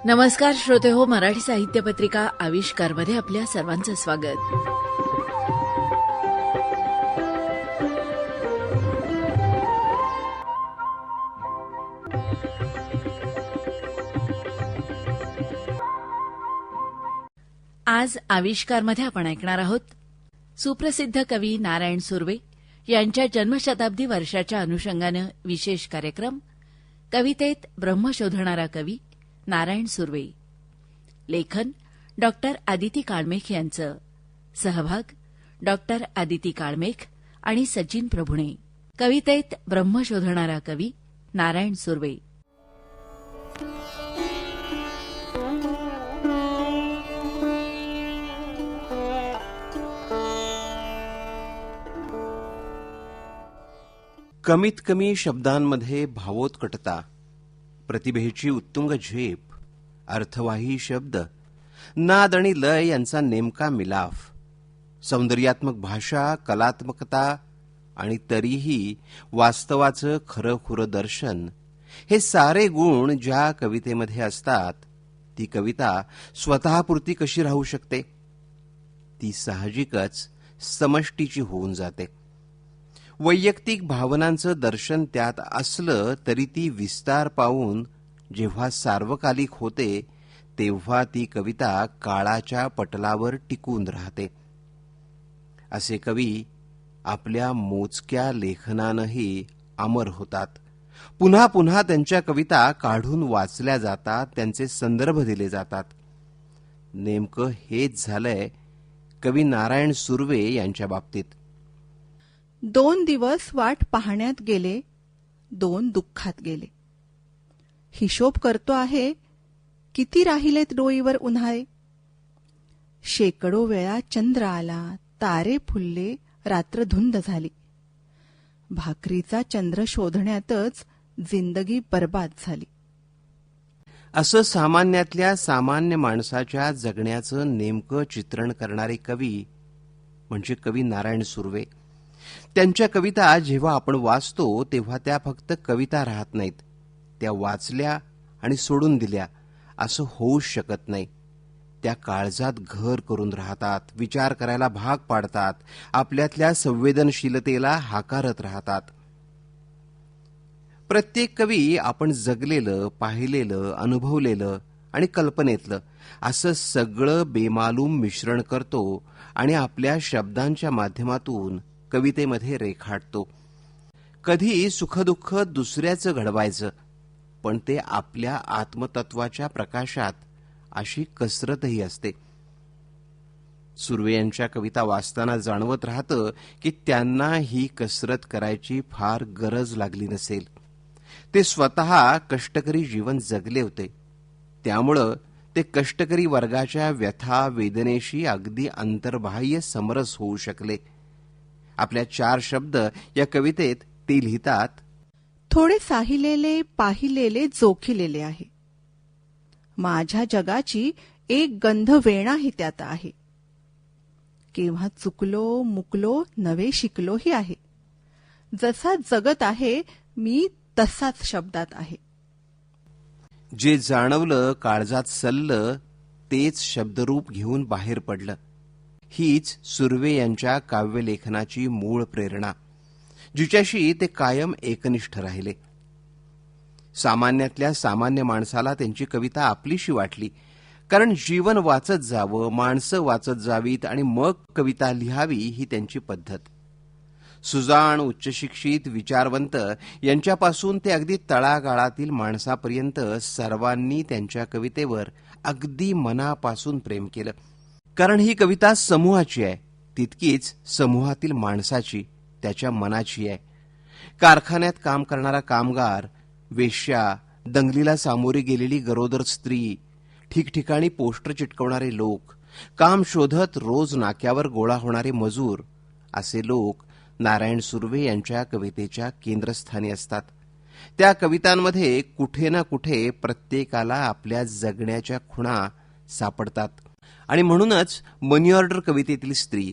नमस्कार श्रोते हो, मराठी साहित्य पत्रिका आविष्कारमध्ये आपल्या सर्वांचं स्वागत. आज आविष्कारमध्ये आपण ऐकणार आहोत सुप्रसिद्ध कवी नारायण सुर्वे यांच्या जन्मशताब्दी वर्षाच्या अनुषंगानं विशेष कार्यक्रम कवितेत ब्रह्म शोधणारा कवी नारायण सुर्वे. लेखन डॉक्टर आदिती काळमेघ यांचं. सहभाग डॉक्टर आदिती काळमेघ आणि सचिन प्रभुणे. कवितेत ब्रह्म शोधणारा कवी नारायण सुर्वे. कमीत कमी शब्दांमध्ये भावोत्कटता, प्रतिभेची उत्तुंग झेप, अर्थवाही शब्द, नाद आणि लय यांचा नेमका मिलाफ, सौंदर्यात्मक भाषा, कलात्मकता आणि तरीही वास्तवाचं खरंखुरं दर्शन, हे सारे गुण ज्या कवितेमध्ये असतात ती कविता स्वतःपुरती कशी राहू शकते? ती साहजिकच समष्टीची होऊन जाते. वैयक्तिक भावनांचं दर्शन त्यात असलं तरी ती विस्तार पावून जेव्हा सार्वकालिक होते तेव्हा ती कविता काळाच्या पटलावर टिकून राहते. असे कवी आपल्या मोजक्या लेखनानंही अमर होतात. पुन्हा पुन्हा त्यांच्या कविता काढून वाचल्या जातात, त्यांचे संदर्भ दिले जातात. नेमकं हेच झालंय कवी नारायण सुर्वे यांच्या बाबतीत. 2 दिवस वाट पाहण्यात गेले, 2 दुःखात गेले. हिशोब करतो आहे, किती राहिलेत डोईवर उन्हाळे. शेकडो वेळा चंद्र आला, तारे फुलले, रात्र धुंद झाली. भाकरीचा चंद्र शोधण्यातच जिंदगी बर्बाद झाली. असं सामान्यातल्या सामान्य माणसाच्या जगण्याचं नेमकं चित्रण करणारे कवी म्हणजे कवी नारायण सुर्वे. त्यांच्या कविता जेव्हा आपण वाचतो तेव्हा त्या फक्त कविता राहत नाहीत, त्या वाचल्या आणि सोडून दिल्या असं होऊच शकत नाही. त्या काळजात घर करून राहतात, विचार करायला भाग पाडतात, आपल्यातल्या संवेदनशीलतेला हाकारत राहतात. प्रत्येक कवी आपण जगलेलं, पाहिलेलं, अनुभवलेलं आणि कल्पनेतलं असं सगळं बेमालूम मिश्रण करतो आणि आपल्या शब्दांच्या माध्यमातून कवितेमध्ये रेखाटतो. कधी सुखदुःख दुसऱ्याचं घडवायचं, पण ते आपल्या आत्मतत्वाच्या प्रकाशात, अशी कसरतही असते. सुर्वे यांच्या कविता वाचताना जाणवत राहतं की त्यांना ही कसरत करायची फार गरज लागली नसेल. ते स्वतः कष्टकरी जीवन जगले होते, त्यामुळं ते कष्टकरी वर्गाच्या व्यथा वेदनेशी अगदी अंतर्बाह्य समरस होऊ शकले. आपल्या 4 शब्द या कवितेत ते लिहितात. थोडे साहिलेले, पाहिलेले, जोखिलेले आहे. माझ्या जगाची एक गंध वेणाही त्यात आहे. केव्हा चुकलो, मुकलो, नवे शिकलोही आहे. जसा जगत आहे मी तसाच शब्दात आहे. जे जाणवलं, काळजात सल्लं, तेच शब्दरूप घेऊन बाहेर पडलं. हीच सुर्वे यांच्या काव्यलेखनाची मूळ प्रेरणा, जिच्याशी ते कायम एकनिष्ठ राहिले. सामान्यातल्या सामान्य माणसाला त्यांची कविता आपलीशी वाटली, कारण जीवन वाचत जावं, माणसं वाचत जावीत आणि मग कविता लिहावी ही त्यांची पद्धत. सुजाण, उच्चशिक्षित, विचारवंत यांच्यापासून ते अगदी तळागाळातील माणसापर्यंत सर्वांनी त्यांच्या कवितेवर अगदी मनापासून प्रेम केलं. कारण ही कविता समूहाची आहे, तितकीच समूहातील माणसाची, त्याच्या मनाची आहे. कारखान्यात काम करणारा कामगार, वेश्या, दंगलीला सामोरी गेलेली गरोदर स्त्री, ठिकठिकाणी पोस्टर चिटकवणारे लोक, काम शोधत रोज नाक्यावर गोळा होणारे मजूर, असे लोक नारायण सुर्वे यांच्या कवितेच्या केंद्रस्थानी असतात. त्या कवितांमध्ये कुठे ना कुठे प्रत्येकाला आपल्या जगण्याच्या खुणा सापडतात. आणि म्हणूनच मनी ऑर्डर कवितेतील स्त्री,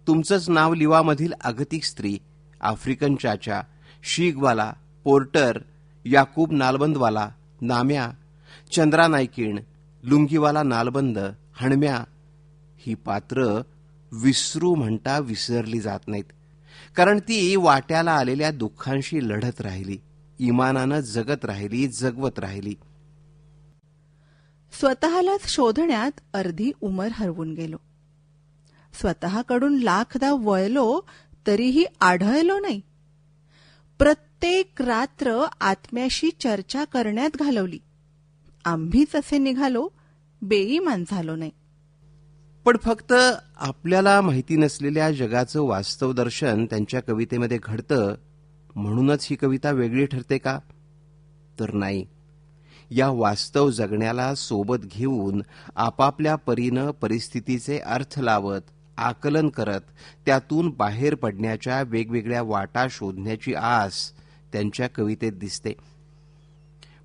तुमचंच नाव लिवामधील अगतिक स्त्री, आफ्रिकन चाचा, शीगवाला, पोर्टर, याकूब नालबंदवाला, नाम्या, चंद्रा नायकीण, लुंगीवाला नालबंद, हणम्या ही पात्र विसरू म्हणता विसरली जात नाहीत, कारण ती वाट्याला आलेल्या दुःखांशी लढत राहिली, इमानानं जगत राहिली, जगवत राहिली. स्वतःलाच शोधण्यात अर्धी उमर हरवून गेलो. स्वतःकडून लाखदा वळलो तरीही आढळलो नाही. प्रत्येक रात्र आत्म्याशी चर्चा करण्यात घालवली. आम्हीच असे निघालो, बेईमान झालो नाही. पण फक्त आपल्याला माहिती नसलेल्या जगाचं वास्तव दर्शन त्यांच्या कवितेमध्ये घडतं म्हणूनच ही कविता वेगळी ठरते का? तर नाही. या वास्तव जगण्याला सोबत घेऊन आपापल्या परीनं परिस्थितीचे अर्थ लावत, आकलन करत त्यातून बाहेर पडण्याच्या वेगवेगळ्या वाटा शोधण्याची आस त्यांच्या कवितेत दिसते.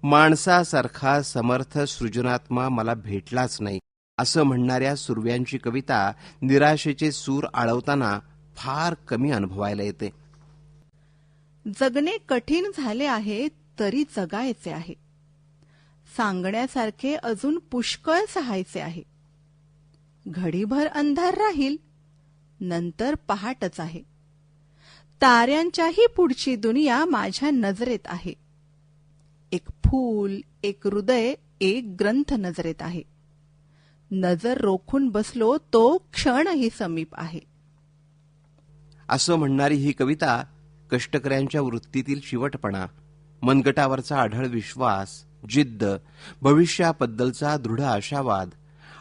माणसासारखा समर्थ सृजनात्मा मला भेटलाच नाही असं म्हणणाऱ्या सुर्व्यांची कविता निराशेचे सूर आळवताना फार कमी अनुभवायला येते. जगणे कठीण झाले आहे तरी जगायचे आहे. सांगण्यासारखे अजून पुष्कळ सहायचे आहे. घडीभर अंधार राहील, नंतर पहाटच आहे. ताऱ्यांच्याही पुढची दुनिया माझ्या नजरेत आहे. एक फूल, एक हृदय, एक ग्रंथ नजरेत आहे. नजर रोखून बसलो तो क्षणही समीप आहे. असं म्हणणारी ही कविता कष्टकऱ्यांच्या वृत्तीतील चिवटपणा, मनगटावरचा आढळ विश्वास, जिद्द, भविष्याबद्दलचा दृढ आशावाद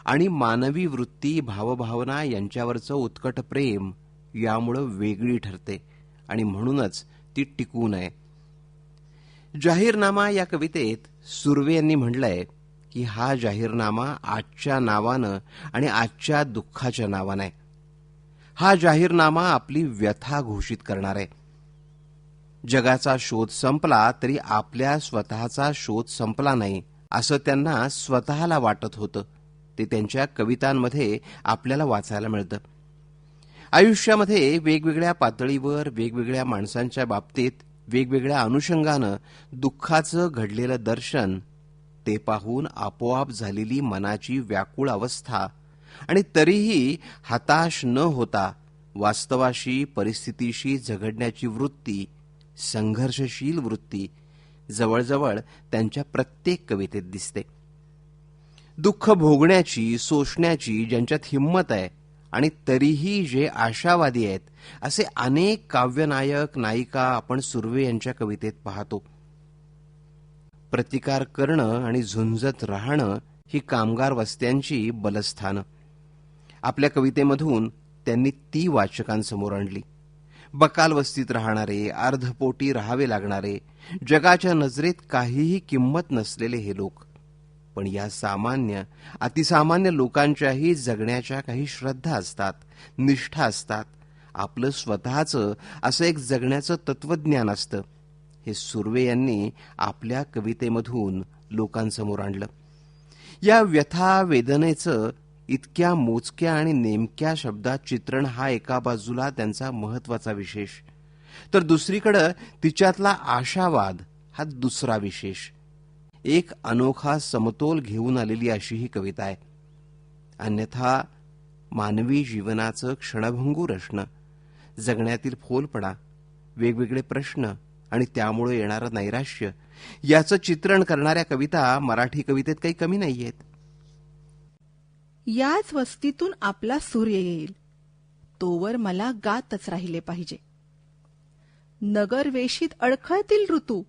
आणि मानवी वृत्ती, भावभावना यांच्यावरचं उत्कट प्रेम यामुळं वेगळी ठरते आणि म्हणूनच ती टिकू नये. जाहीरनामा या कवितेत सुर्वे यांनी म्हटलंय की हा जाहीरनामा आजच्या नावानं आणि आजच्या दुःखाच्या नावानं आहे. हा जाहीरनामा आपली व्यथा घोषित करणार आहे. जगाचा शोध संपला तरी आपल्या स्वतःचा शोध संपला नाही असं त्यांना स्वतःला वाटत होतं. ते त्यांच्या कवितांमध्ये आपल्याला वाचायला मिळतं. आयुष्यामध्ये वेगवेगळ्या पातळीवर, वेगवेगळ्या माणसांच्या बाबतीत, वेगवेगळ्या अनुषंगानं दुःखाचं घडलेलं दर्शन, ते पाहून आपोआप झालेली मनाची व्याकुळ अवस्था आणि तरीही हताश न होता वास्तवाशी, परिस्थितीशी झगडण्याची वृत्ती, संघर्षशील वृत्ती जवळजवळ त्यांच्या प्रत्येक कवितेत दिसते. दुःख भोगण्याची, सोसण्याची ज्यांच्यात हिंमत आहे आणि तरीही जे आशावादी आहेत असे अनेक काव्यनायक, नायिका आपण सुर्वे यांच्या कवितेत पाहतो. प्रतिकार करणं आणि झुंजत राहणं ही कामगार वस्त्यांची बलस्थानं. आपल्या कवितेमधून त्यांनी ती वाचकांसमोर आणली. बकाल वस्तीत राहणारे, अर्धपोटी राहावे लागणारे, जगाच्या नजरेत काहीही किंमत नसलेले हे लोक. पण या सामान्य, अतिसामान्य लोकांच्याही जगण्याच्या काही श्रद्धा असतात, निष्ठा असतात. आपलं स्वतःचं असं एक जगण्याचं तत्वज्ञान असतं. हे सुर्वे यांनी आपल्या कवितेमधून लोकांसमोर आणलं. या व्यथा वेदनेचं इतक्या मोजक्या आणि नेमक्या शब्दात चित्रण हा एका बाजूला त्यांचा महत्वाचा विशेष, तर दुसरीकडं तिच्यातला आशावाद हा दुसरा विशेष. एक अनोखा समतोल घेऊन आलेली अशी ही कविता आहे. अन्यथा मानवी जीवनाचं क्षणभंगूर असणं, जगण्यातील फोलपणा, वेगवेगळे प्रश्न आणि त्यामुळे येणारं नैराश्य याचं चित्रण करणाऱ्या कविता मराठी कवितेत काही कमी नाहीयेत. याच वस्तीतून आपला सूर्य येईल, तोवर मला गातच राहिले पाहिजे. नगरवेशीत अडखळतील ऋतू,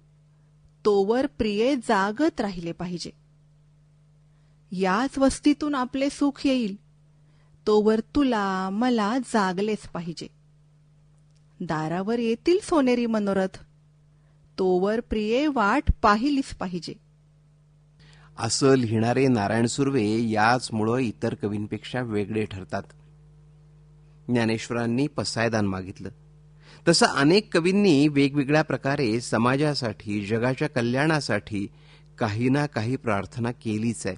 तोवर प्रिये जागत राहिले पाहिजे. याच वस्तीतून आपले सुख येईल, तोवर तुला मला जागलेच पाहिजे. दारावर येतील सोनेरी मनोरथ, तोवर प्रिये वाट पाहिलीच पाहिजे. असं लिहिणारे नारायण सुर्वे याचमुळं इतर कवींपेक्षा वेगळे ठरतात. ज्ञानेश्वरांनी पसायदान मागितलं तसं अनेक कवींनी वेगवेगळ्या प्रकारे समाजासाठी, जगाच्या कल्याणासाठी काही ना काही प्रार्थना केलीच आहे.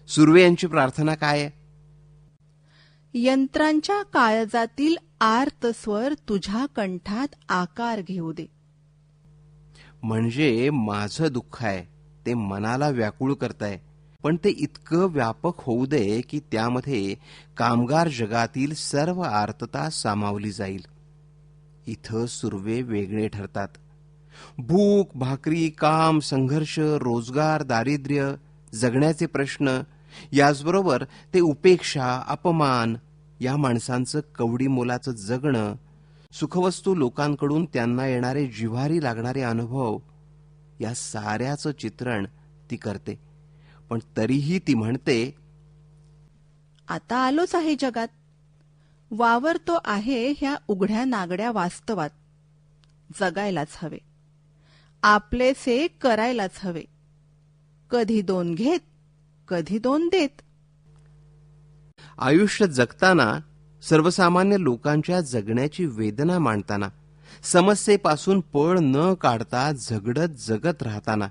सुर्वे यांची प्रार्थना काय आहे? यंत्रांच्या काळजातील आर्त स्वर तुझ्या कंठात आकार घेऊ दे. म्हणजे माझं दुःख आहे ते मनाला व्याकुळ करताय, पण ते इतकं व्यापक होऊ दे की त्यामध्ये कामगार जगातील सर्व आर्तता सामावली जाईल. इथं सुर्वे वेगळे ठरतात. भूक, भाकरी, काम, संघर्ष, रोजगार, दारिद्र्य, जगण्याचे प्रश्न, याचबरोबर ते उपेक्षा, अपमान, या माणसांचं कवडी मोलाचं जगणं, सुखवस्तू लोकांकडून त्यांना येणारे जिव्हारी लागणारे अनुभव, या साऱ्याचं चित्रण ती करते. पण तरीही ती म्हणते, आता आलोच आहे जगात. वावरतो आहे ह्या उघड्या नागड्या वास्तवात. जगायलाच हवे, आपलेसे करायलाच हवे. कधी दोन घेत, कधी दोन देत. आयुष्य जगताना, सर्वसामान्य लोकांच्या जगण्याची वेदना मांडताना, समस्येपासून पळ न काढता झगडत जगत राहताना,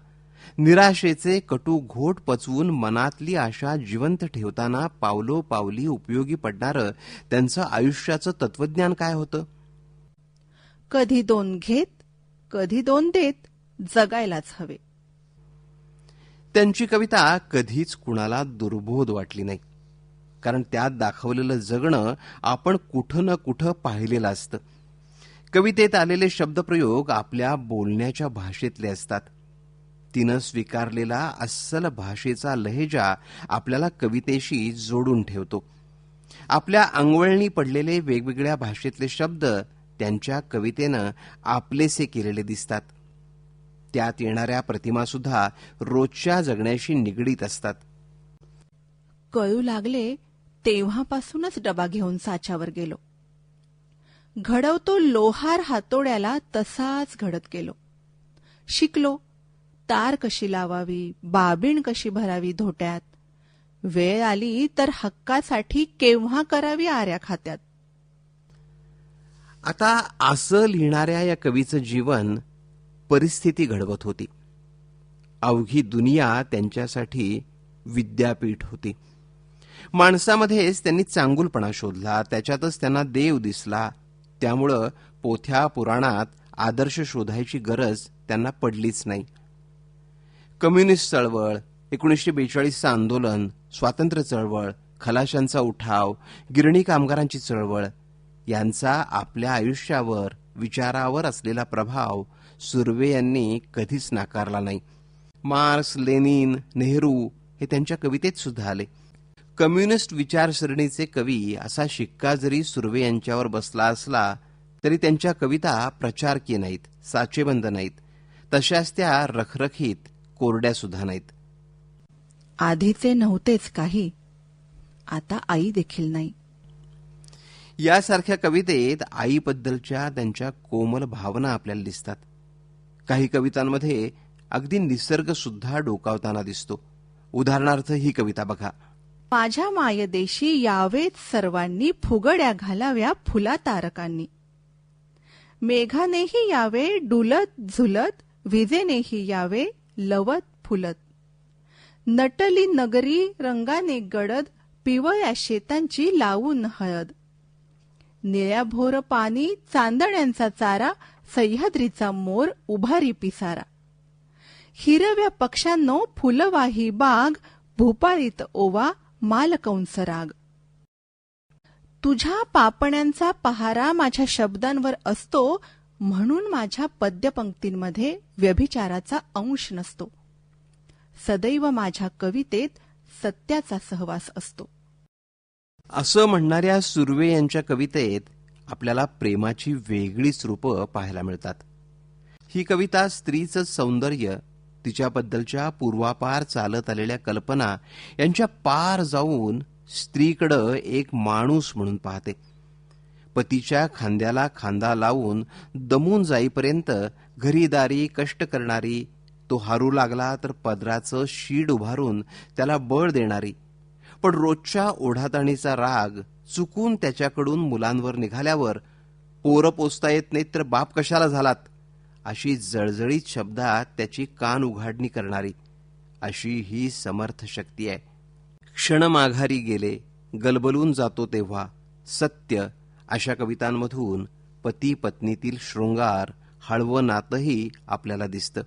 निराशेचे कटू घोट पचवून मनातली आशा जिवंत ठेवताना पावलोपावली उपयोगी पडणारं त्यांचं आयुष्याचं तत्वज्ञान काय होतं? कधी दोन घेत, कधी दोन देत. जगायलाच हवे. त्यांची कविता कधीच कुणाला दुर्बोध वाटली नाही, कारण त्यात दाखवलेलं जगणं आपण कुठं न कुठं पाहिलेलं असतं. कवितेत आलेले शब्दप्रयोग आपल्या बोलण्याच्या भाषेतले असतात. तिनं स्वीकारलेला अस्सल भाषेचा लहेजा आपल्याला कवितेशी जोडून ठेवतो. आपल्या अंगवळणी पडलेले वेगवेगळ्या भाषेतले शब्द त्यांच्या कवितेनं आपलेसे केलेले दिसतात. त्यात येणाऱ्या प्रतिमासुद्धा रोजच्या जगण्याशी निगडीत असतात. कळू लागले तेव्हापासूनच डबा घेऊन साच्यावर गेलो. घडवतो लोहार हातोड्याला तसाच घडत गेलो. शिकलो तार कशी लावावी, बाबीण कशी भरावी धोट्यात. वेळ आली तर हक्कासाठी केव्हा करावी आऱ्या खात्यात. आता असं लिहिणाऱ्या या कवीचं जीवन परिस्थिती घडवत होती. अवघी दुनिया त्यांच्यासाठी विद्यापीठ होती. माणसामध्येच त्यांनी चांगुलपणा शोधला, त्याच्यातच त्यांना देव दिसला. त्यामुळं पोथ्या पुराणात आदर्श शोधायची गरज त्यांना पडलीच नाही. कम्युनिस्ट चळवळ, 1942चं आंदोलन, स्वातंत्र्य चळवळ, खलाशांचा उठाव, गिरणी कामगारांची चळवळ, यांचा आपल्या आयुष्यावर, विचारावर असलेला प्रभाव सुर्वे यांनी कधीच नाकारला नाही. मार्क्स, लेनिन, नेहरू हे त्यांच्या कवितेत सुद्धा आले. कम्युनिस्ट विचारसरणीचे कवी असा शिक्का जरी सुर्वे यांच्यावर बसला असला तरी त्यांच्या कविता प्रचारकीय नाहीत, साचेबंद नाहीत. तशाच त्या रखरखीत, कोरड्या सुद्धा नाहीत. आधीचे नव्हतेच काही, आता आई देखील नाही. यासारख्या कवितेत आईबद्दलच्या त्यांच्या कोमल भावना आपल्याला दिसतात. काही कवितांमध्ये अगदी निसर्ग सुद्धा डोकावताना दिसतो. उदाहरणार्थ ही कविता बघा. माझ्या मायदेशी यावेत सर्वांनी, फुगड्या घालाव्या फुला तारकांनी. मेघानेही यावे डुलत झुलत, विजेनेही यावे लवत फुलत. नटली नगरी रंगाने गडद, पिवळ्या शेतांची लावून हळद. निळ्या भोर पाणी चांदण्यांचा चारा, सह्याद्रीचा मोर उभारी पिसारा. हिरव्या पक्ष्यांनो फुलवाही बाग, भूपाळीत ओवा मालकंस राग. तुझ्या पापण्यांचा पहारा माझ्या शब्दांवर असतो, म्हणून माझ्या पद्यपंक्तींमध्ये व्यभिचाराचा अंश नसतो. सदैव माझ्या कवितेत सत्याचा सहवास असतो. असं म्हणणाऱ्या सुर्वे यांच्या कवितेत आपल्याला प्रेमाची वेगळीच रूपं पाहायला मिळतात. ही कविता स्त्रीचं सौंदर्य, तिच्याबद्दलच्या पूर्वापार चालत आलेल्या कल्पना यांच्या पार जाऊन स्त्रीकडं एक माणूस म्हणून पाहते. पतीच्या खांद्याला खांदा लावून दमून जाईपर्यंत घरीदारी कष्ट करणारी, तो हरू लागला तर पदराचं शीड उभारून त्याला बळ देणारी, पण रोजच्या ओढाताणीचा राग चुकून त्याच्याकडून मुलांवर निघाल्यावर पोरं पोसता येत नाहीत तर बाप कशाला झालात, अशी जळजळीत शब्दात त्याची कान उघाडणी करणारी, अशी ही समर्थ शक्ती आहे. क्षण माघारी गेले, गलबलून जातो तेव्हा, सत्य, अशा कवितांमधून पती पत्नीतील शृंगार, हळवं नातंही आपल्याला दिसतं.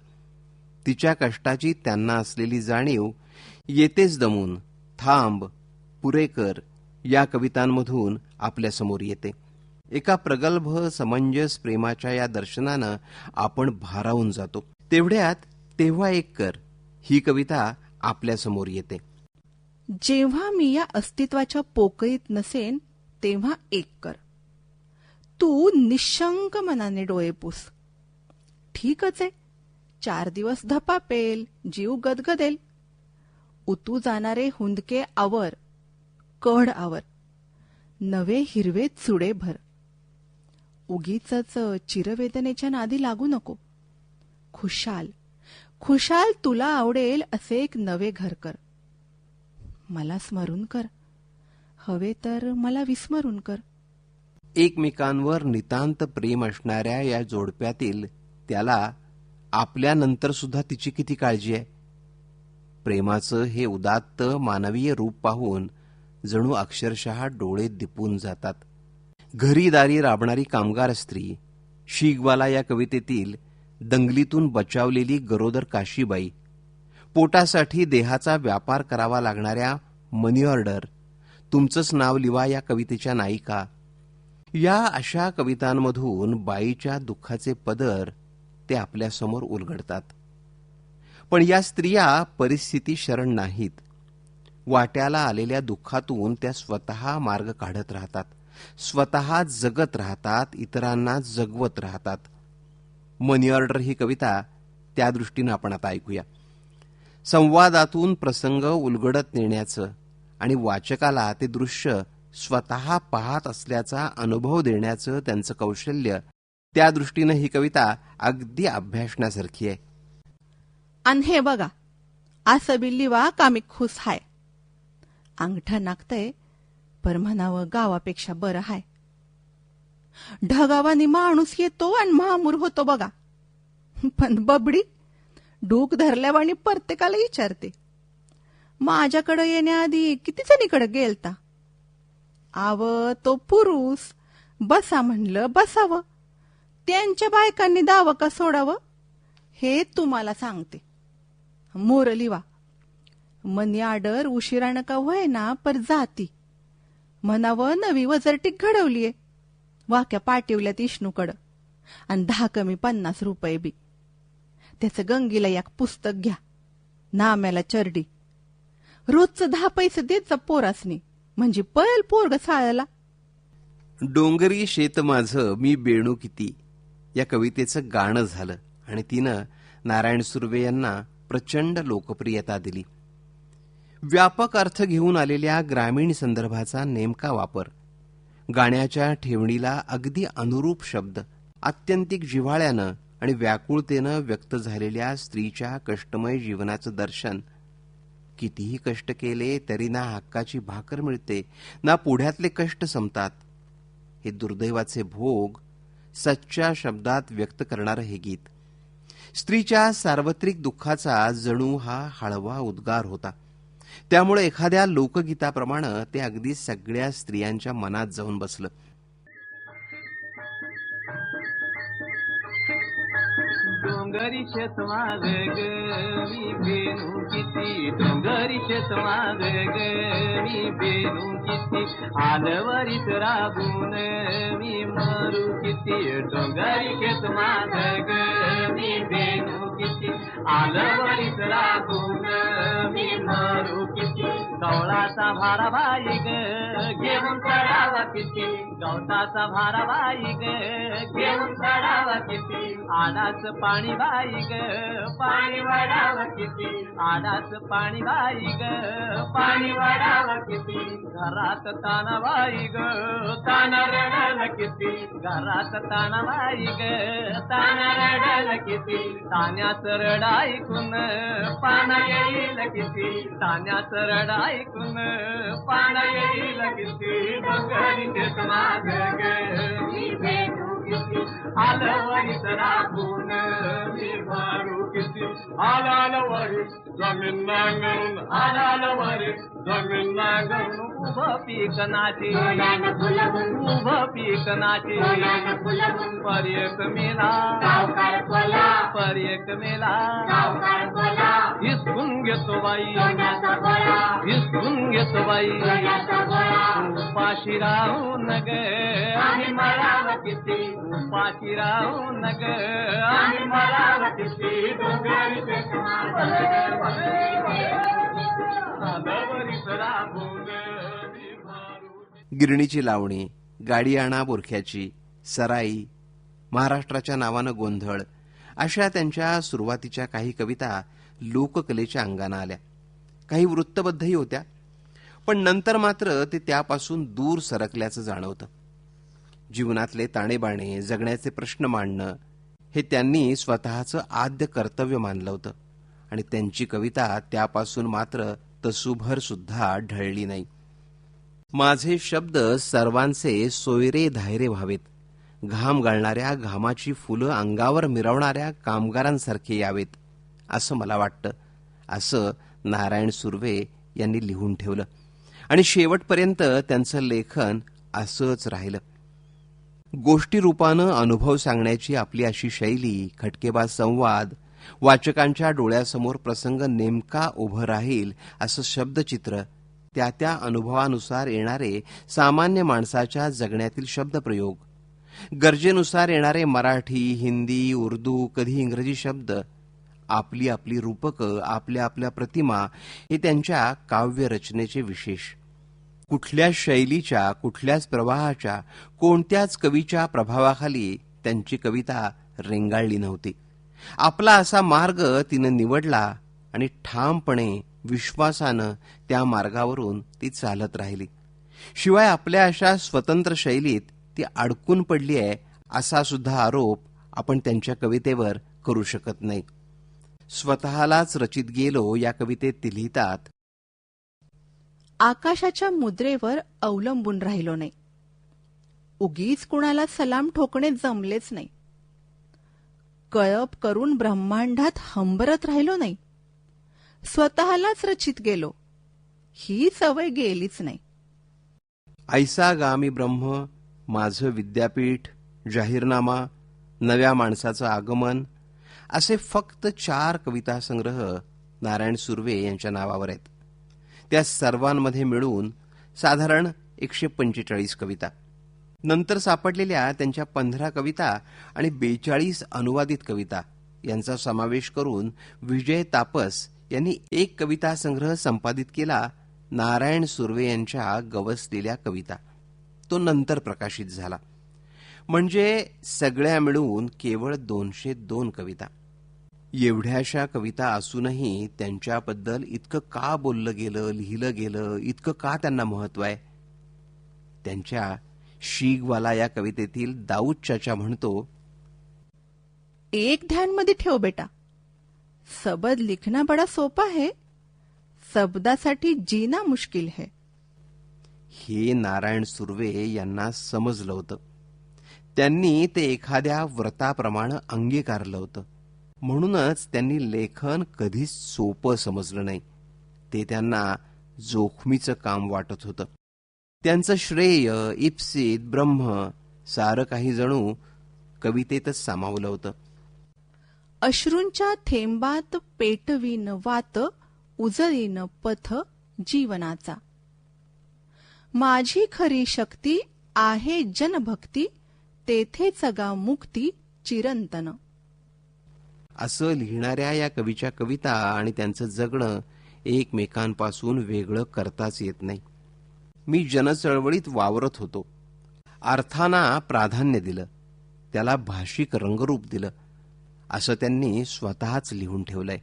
तिच्या कष्टाची त्यांना असलेली जाणीव, येतेच दमून, थांब, पुरेकर या कवितांमधून आपल्यासमोर येते. एका प्रगल्भ समंजस प्रेमाच्या या दर्शनानं आपण भारावून जातो. तेवढ्यात तेव्हा एक कर ही कविता आपल्यासमोर येते. जेव्हा मी या अस्तित्वाच्या पोकळीत नसेन तेव्हा एक कर. तू निशंक मनाने डोळे पुस. ठीकच आहे, 4 दिवस धपापेल, जीव गदगदेल. उतू जाणारे हुंदके आवर, कढ आवर, नवे हिरवे चुडे भर. उगीचच चिरवेदनेच्या नादी लागू नको. खुशाल खुशाल तुला आवडेल असे एक नवे घर कर. मला स्मरून कर, हवे तर मला विस्मरून कर. एकमेकांवर नितांत प्रेम असणाऱ्या या जोडप्यातील त्याला आपल्यानंतर सुद्धा तिची किती काळजी आहे. प्रेमाचं हे उदात्त मानवीय रूप पाहून जणू अक्षरशः डोळे दिपून जातात. घरी दारी राबणारी कामगार स्त्री, शीगवाला या कवितेतील दंगलीतून बचावलेली गरोदर काशीबाई, पोटासाठी देहाचा व्यापार करावा लागणाऱ्या मनी ऑर्डर, तुमचंच नाव लिवा या कवितेच्या नायिका, या अशा कवितांमधून बाईच्या दुःखाचे पदर ते आपल्यासमोर उलगडतात. पण या स्त्रिया परिस्थिती शरण नाहीत. वाट्याला आलेल्या दुःखातून त्या स्वतः मार्ग काढत राहतात, स्वतः जगत राहतात, इतरांना जगवत राहतात. मनी ऑर्डर ही कविता त्या दृष्टीनं आपण आता ऐकूया. संवादातून प्रसंग उलगडत नेण्याचं आणि वाचकाला ते दृश्य स्वतः पाहत असल्याचा अनुभव देण्याचं त्यांचं कौशल्य, त्या दृष्टीनं ही कविता अगदी अभ्यासण्यासारखी आहे. अन हे बघा, असं बिल्ली वा कामी खुस हाय. अंगठा नाकतय, पर म्हणावं गावापेक्षा बरं हाय. ढगावानी माणूस येतो आणि महामूर होतो बघा. पण बबडी डूक धरल्यावानी प्रत्येकाला विचारते, माझ्याकडे येण्याआधी किती जणीकडे गेलता. आव तो पुरुष, बसा म्हणलं बसावं. त्यांच्या बायकांनी दावं का सोडावं हे तुम्हाला सांगते. मोरलिवा मनी ऑर्डर उशिरानं का व्हायना पर जाती. म्हणावं नवी वजरटीक घडवलीये, वाक्या पाठवल्यात इष्णूकडं आणि 10 कमी 50 रुपये बी. त्याचं गंगीला एक पुस्तक घ्या, नाम्याला चरडी. रोजचं 10 पैसे देत जा पोरासनी, म्हणजे पळेल पोरग साळ्याला. डोंगरी शेत माझं मी बेणू किती या कवितेचं गाणं झालं आणि तिनं नारायण सुर्वे यांना प्रचंड लोकप्रियता दिली. व्यापक अर्थ घेऊन आलेल्या ग्रामीण संदर्भाचा नेमका वापर, गाण्याच्या ठेवणीला अगदी अनुरूप शब्द, आत्यंतिक जिव्हाळ्यानं आणि व्याकुळतेनं व्यक्त झालेल्या स्त्रीच्या कष्टमय जीवनाचं दर्शन. कितीही कष्ट केले तरी ना हक्काची भाकर मिळते, ना पुढ्यातले कष्ट संपतात. हे दुर्दैवाचे भोग सच्च्या शब्दात व्यक्त करणारं हे गीत स्त्रीच्या सार्वत्रिक दुःखाचा जणू हा हळवा उद्गार होता. त्यामुळे एखाद्या लोकगीताप्रमाणे ते अगदी सगळ्या स्त्रियांच्या मनात जाऊन बसलं. डोंगरी शेत माझ ग मी बेनू किती, डोंगरी शेत माझ ग मी बेनू किती, आलवरीत राबून मी मरू किती. डोंगरी शेत माझ ग मी बेनू किती, आलवरीत राबून मी मरू किती. गवळाचा भारा बाई ग घेऊन चढावा किती, गवताचा भारा बाई ग घेऊन चढावा किती. आडाच पाणी बाई ग पाणी वाढावा किती, आडाच पाणी बाई ग पाणी वाढावा किती. घरात ताना बाई ग ताना रडल किती, घरात ताना बाई ग ताना रडल किती. तान्याच रडा ऐकून पाना येईल किती, तान्याच रडा ऐकून पाना येईल किती. डोंगरी शेत माझ ग मी बेनू किती, आलवरीत राबून मी मारू किती. आलालवरी जमीन नांगरून, आलालवरी जमीन नांगरून. उभं पीक नाची उभं पीक नाची, पर्यक मेला पर्यक मेला. हिसकून घेतो बाई सोन्याचा गोळा हिसकून घेतो बाई सोन्याचा गोळा उपाशी राहू नग आणि मराव किती उपाशी राहू नग आणि मराव किती डोंगरी शेत माझं आदवरीत राबून निभारू. गिरणीची लावणी, गाडी आणा बोरख्याची, सराई, महाराष्ट्राच्या नावानं गोंधळ अशा त्यांच्या सुरुवातीच्या काही कविता लोककलेच्या अंगानं आल्या. काही वृत्तबद्धही होत्या, पण नंतर मात्र ते त्यापासून दूर सरकल्याचं जाणवतं. जीवनातले ताणेबाणे, जगण्याचे प्रश्न मांडणं हे त्यांनी स्वतःचं आद्य कर्तव्य मानलं होतं आणि त्यांची कविता त्यापासून मात्र तसूभर सुद्धा ढळली नाही. माझे शब्द सर्वांचे सोयरे धायरे व्हावेत, घाम गाळणाऱ्या, घामाची फुलं अंगावर मिरवणाऱ्या कामगारांसारखे यावेत असं मला वाटतं, असं नारायण सुर्वे यांनी लिहून ठेवलं आणि शेवटपर्यंत त्यांचं लेखन असंच राहिलं. गोष्टी रूपानं अनुभव सांगण्याची आपली अशी शैली, खटकेबाज संवाद, वाचकांच्या डोळ्यासमोर प्रसंग नेमका उभं राहील असं शब्दचित्र, त्या त्या अनुभवानुसार येणारे सामान्य माणसाच्या जगण्यातील शब्दप्रयोग, गरजेनुसार येणारे मराठी, हिंदी, उर्दू, कधी इंग्रजी शब्द, आपली आपली रूपकं, आपल्या आपल्या प्रतिमा हे त्यांच्या काव्यरचनेचे विशेष. कुठल्या शैलीच्या, कुठल्याच प्रवाहाच्या, कोणत्याच कवीच्या प्रभावाखाली त्यांची कविता रेंगाळली नव्हती. आपला असा मार्ग तिनं निवडला आणि ठामपणे, विश्वासानं त्या मार्गावरून ती चालत राहिली. शिवाय आपल्या अशा स्वतंत्र शैलीत ती अडकून पडली आहे असा सुद्धा आरोप आपण त्यांच्या कवितेवर करू शकत नाही. स्वतःलाच रचित गेलो या कवितेत ते लिहितात, आकाशाच्या मुद्रेवर अवलंबून राहिलो नाही, उगीच कुणाला सलाम ठोकणे जमलेच नाही, कळप करून ब्रह्मांडात हंबरत राहिलो नाही, स्वतःलाच रचित गेलो, ही सवय गेलीच नाही. ऐसा गामी ब्रह्म, माझं विद्यापीठ, जाहीरनामा, नव्या माणसाचं आगमन असे फक्त 4 कविता संग्रह नारायण सुर्वे यांच्या नावावर आहेत. त्या सर्वांमध्ये मिळून साधारण 145 कविता. नंतर सापडलेल्या त्यांच्या 15 कविता आणि 42 अनुवादित कविता यांचा समावेश करून विजय तापस यांनी एक कविता संग्रह संपादित केला, नारायण सुर्वे यांच्या गवसलेल्या कविता. तो नंतर प्रकाशित झाला. म्हणजे सगळ्या मिळून केवळ 202 कविता. एवढ्याशा कविता असूनही त्यांच्याबद्दल इतकं का बोललं गेलं, लिहिलं गेलं, इतकं का त्यांना महत्व आहे? त्यांच्या शीगवाला या कवितेतील दाऊद चाचा म्हणतो, एक ध्यान मध्ये ठेव बेटा, सबद लिखना बड़ा सोपा है, शब्दासाठी जीना मुश्किल है. हे नारायण सुर्वे यांना समजलं होतं. त्यांनी ते एखाद्या व्रताप्रमाणे अंगीकारलं होतं. म्हणूनच त्यांनी लेखन कधीच सोपं समजलं नाही. ते त्यांना जोखमीचं काम वाटत होतं. त्यांचं श्रेय, इप्सित, ब्रह्म सारं काही जणू कवितेतच सामावलं होतं. अश्रूंच्या थेंबात पेटवीन वात, उजळीन पथ जीवनाचा. माझी खरी शक्ती आहे जनभक्ती, तेथे जगा मुक्ती चिरंतन. असं लिहिणाऱ्या या कवीच्या कविता आणि त्यांचं जगणं एकमेकांपासून वेगळं करताच येत नाही. मी जनचळवळीत वावरत होतो. अर्थांना प्राधान्य दिलं, त्याला भाषिक रंगरूप दिलं, असं त्यांनी स्वतःच लिहून ठेवलंय.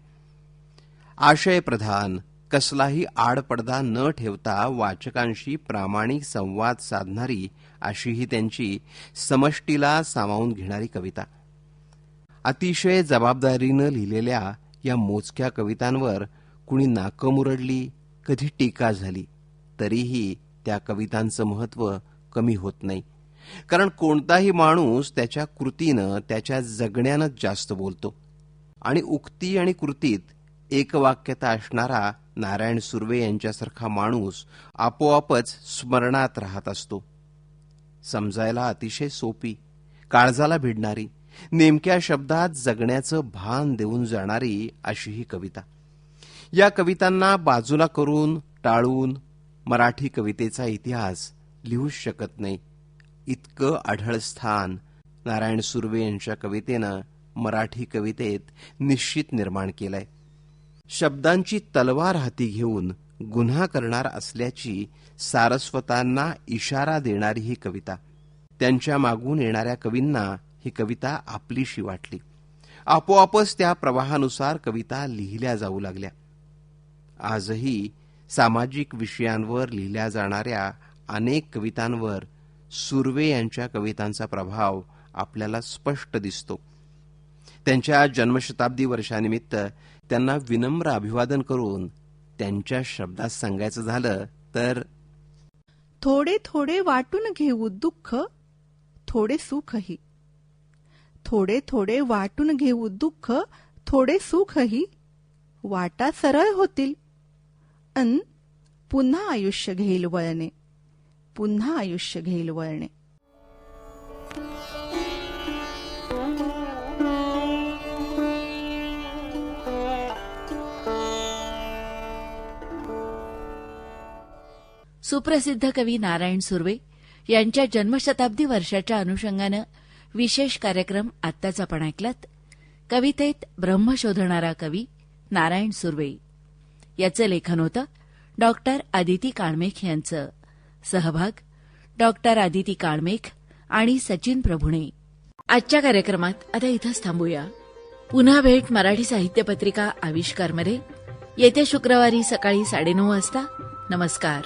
आशयप्रधान, कसलाही आडपडदा न ठेवता वाचकांशी प्रामाणिक संवाद साधणारी अशी ही त्यांची समष्टीला सामावून घेणारी कविता. अतिशय जबाबदारीनं लिहिलेल्या या मोजक्या कवितांवर कुणी नाकं मुरडली, कधी टीका झाली, तरीही त्या कवितांचं महत्त्व कमी होत नाही. कारण कोणताही माणूस त्याच्या कृतीनं, त्याच्या जगण्यानं जास्त बोलतो. आणि उक्ती आणि कृतीत एकवाक्यता असणारा नारायण सुर्वे यांच्यासारखा माणूस आपोआपच स्मरणात राहत असतो. समजायला अतिशय सोपी, काळजाला भिडणारी, नेमक्या शब्दात जगण्याचं भान देऊन जाणारी अशी ही कविता. या कवितांना बाजूला करून टाळून मराठी कवितेचा इतिहास लिहूच शकत नाही. इतकं आढळ स्थान नारायण सुर्वे यांच्या कवितेनं मराठी कवितेत निश्चित निर्माण केलंय. शब्दांची तलवार हाती घेऊन गुन्हा करणार असल्याची सारस्वतांना इशारा देणारी ही कविता. त्यांच्या मागून येणाऱ्या कवींना ही कविता आपलीशी वाटली. आपोआपच त्या प्रवाहानुसार कविता लिहिल्या जाऊ लागल्या. आजही सामाजिक विषयांवर लिहिल्या जाणाऱ्या अनेक कवितांवर सुर्वे यांच्या कवितांचा प्रभाव आपल्याला स्पष्ट दिसतो. त्यांच्या जन्मशताब्दी वर्षानिमित्त त्यांना विनम्र अभिवादन करून त्यांच्या शब्दात सांगायचं झालं तर, थोडे थोडे वाटून घेऊ दुःख, थोडे सुखही. थोडे थोडे वाटून घेऊ दुःख, थोडे सुखही. वाटा सरळ होतील अन पुन्हा आयुष्य घेईल वळणे, पुन्हा आयुष्य घेईल वळणे. सुप्रसिद्ध कवी नारायण सुर्वे यांच्या जन्मशताब्दी वर्षाच्या अनुषंगानं विशेष कार्यक्रम आत्ताच आपण ऐकलात. कवितेत ब्रह्म शोधणारा कवी नारायण सुर्वे याचं लेखन होतं. डॉक्टर आदिती काळमेघ यांचं. सहभाग डॉक्टर आदिती काळमेघ आणि सचिन प्रभुणे. आजच्या कार्यक्रमात आता इथंच थांबूया. पुन्हा भेट मराठी साहित्य पत्रिका आविष्कारमध्ये येत्या शुक्रवारी सकाळी 9:30 वाजता. नमस्कार.